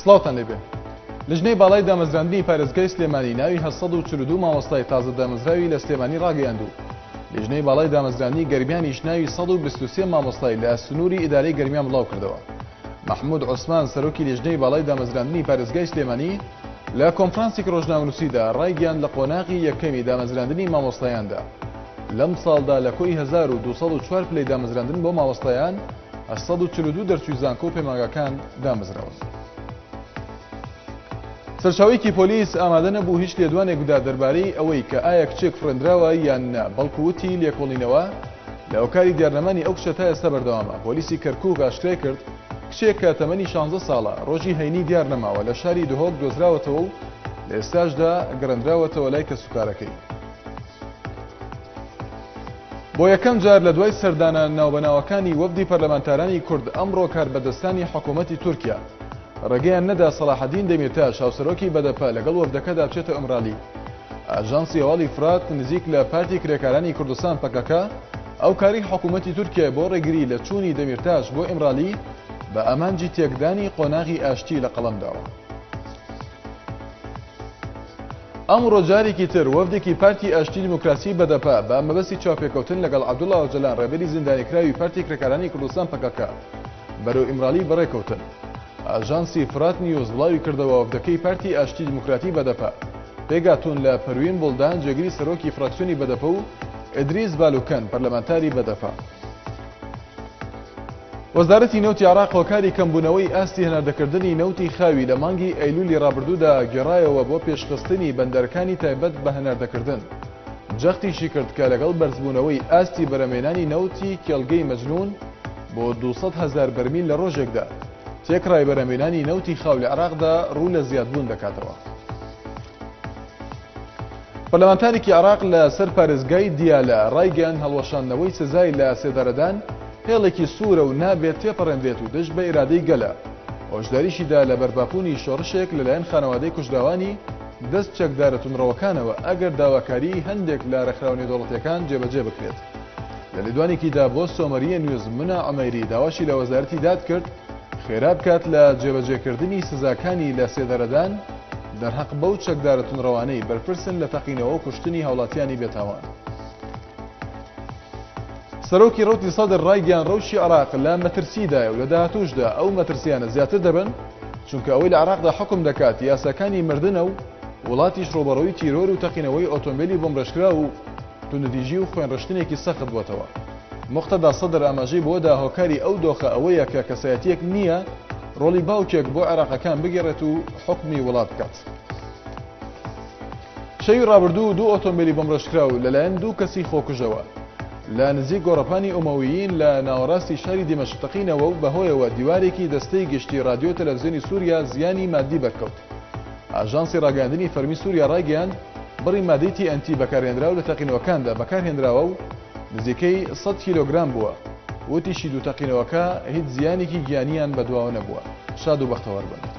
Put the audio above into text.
سڵاوتان لێبێ. لژنەی باڵای دامەزراندنی پارێزگای سلێمانی ناوی 742 مامۆستای تازە دامەزراوی لە سلێمانی ڕاگەیاندوو. لژنەی باڵای دامەزراندنی گەرمیانیش ناوی 123 مامۆستای لە سنووری ئیدارەی گەرمیان بڵاو کردەوە. محمود عوسمان سەرۆکی لژنەی باڵای دامەزراندنی پارێزگای سلێمانی لە کۆنفرانسێک ڕۆژنامەنووسیدا ڕایگەیان لە قۆناغی یەکەمی دامەزراندنی مامۆستایاندا. لەم ساڵدا لە کۆی 1204 پلەی دامەزراندن بۆ مامۆستایان 142 دەرچووی زانکۆ و پەیمانگەکان دامەزراون. سەرچاوەیەکی پۆلیس ئامادە نەبوو هیچ لێدوانێکدا دەربارەی ئەوەی کە ئایا کچێک فرێندراوە یان نە، بەڵکو وتی لێکۆڵینەوە لە هۆکاری دیارنەمانی ئەو کچە تا ئێستا بەردەوامە. پۆلیسی کەرکووک ئاشکرای کرد کچێک کە تەمەنی 16 ساڵە ڕۆژی هەینی دیار نەماوە لە شاری دهۆک دۆزراوەتەوە و لە ئێستاشدا گەڕەندراوەتەوە لای کەسوکارەکەی. بۆ یەکەم جار لە دوای سەردانە ناوبەناوەکانی وەفدی پەرلەمانتارانی کورد ئەمڕۆ کاربەدەستانی حکوومەتی تورکیا ڕێگەیان نەدا سەلاحەدین دەمیرتاش هاوسەرۆکی بەدەپە لەگەڵ وەفدەکەدا بچێتە ئەمرالی. ئاژانسی هەواڵی فرات نزیک لە پارتی کرێکارانی کوردستان پەکەکە ئەو کاری حکوومەتی تورکیا بۆ ڕێگری لە چوونی دەمیرتاش بۆ ئەمرالی بە ئەمانجی تێکدانی قۆناغی ئاشتی لە قەڵەمداوە. ئەمڕۆ جارێکی تر وەفدێکی پارتی ئاشتی دیموکراسی بەدەپە بە مەبەستی چاوپێکەوتن لەگەڵ عەبدوڵڵا ئۆجەلان ڕێبەری زیندانیکراوی پارتی کرێکارانی کوردستان پەکەکە بەرەو ئیمرالی بەڕێکەوتن. ئاژانسی فرات نیوز بڵاوی کردەوە وەفدەکەی پارتی ئاشتی دیموکراتی بەدەپە پێگاتون لە پەروین بولدان جێگیری سەرۆکی فراکسیۆنی بەدەپە و ئیدریس بالوکەن پەرلەمانتاری بەدەپە. وەزارەتی نەوتی عێراق هۆکاری کەمبوونەوەی ئاستی هەناردەکردنی نەوتی خاوی لە مانگی ئەیلولی ڕابردوودا گێڕایەوە بۆ پێشخستنی بەندەرەکانی تایبەت بە هەناردەکردن. جەختیشی کرد کە لەگەڵ بەرزبوونەوەی ئاستی بەرەمێنانی نەوتی کێڵگەی مەجنون بۆ 200,000 بەرمیل لە ڕۆژێکدا تێکڕای بەرەمێنانی نەوتی خاو لە عێراقدا ڕوو لە زیادبوون دەکاتەوە. پەرلەمانتارێکی عێراق لە سەر پارێزگای دیالە ڕایگەیان هەڵوەشاندنەوەی سزای لە سێدارەدان هێڵێکی سوورە و نابێت تێپەڕێنرێت و دەست بە ئیرادەی گەلە. هۆشداریشیدا لە بەرپاپوونی شۆڕشێک لەلایەن خانەوادەی کوژراوانی دەست چەکدارە تونڕەوەکانەوە ئەگەر داواکاری هەندێک لە ڕێکخراوەی دەوڵەتیەکان جێبەجێ بکرێت. لە لێدوانێکیدا بۆ سۆمەریە نیوز منە عومەیری داواشی لە وەزارەتی داد کرد خێرا بکات لە جێبەجێکردنی سزاکانی لە سێدەرەدان دەرحەق بەو چەکدارە تونڕەوانەی بەرپرسن لە تەقینەوە و کوشتنی هاوڵاتیانی بێتاوان. سەرۆکی ڕەوتی سەدر ڕایگەیان ڕەوشی عێراق لە مەترسیدایە و لە داهاتووشدا ئەو مەترسیانە زیاتر دەبن چونکە ئەوەی لە عێراقدا حکم دەکات یاساکانی مردنە و وڵاتیش ڕۆبەڕەوەی تیرۆر و تەقینەوەی ئۆتۆمبیلی بۆمڕێژکرا و توندەتیژی و خوێنڕشتنێکی سەخت بووەتەوە. مقتەدا سەدر ئاماژەی بۆدا هۆکاری ئەو دۆخە ئەوەیە کە کەسایەتیەک نییە ڕۆڵی باوکێک بۆ عێراقەکان بگێڕێت و حکمی وڵات بکات. شەوی ڕابردوو دوو ئۆتۆمبیلی بۆمڕێژکرا و لەلایەن دوو کەسی خۆکوژەوە لە نزیک گۆڕەپانی ئومەویین لە ناوەڕاستی شاری دیمەشق تەقینەوە و بەهۆیەوە دیوارێکی دەستەی گشتی رادیۆ تەلەڤیزیۆنی سووریا زیانی مادی بەرکەوت. ئاژانسی ڕاگەاندنی فەرمی سووریا ڕایگەیاند بڕی مادەی TNT بەکارهێنراو لە تەقینەوەکاندا بەکارهێنراوە و نزیکەی 100 کیلۆگرام بووە. وتیشی دوو تەقینەوەکە هیچ زیانێکی گیانیان بەدواوە نەبووە. شاد و بەختەوەر بن.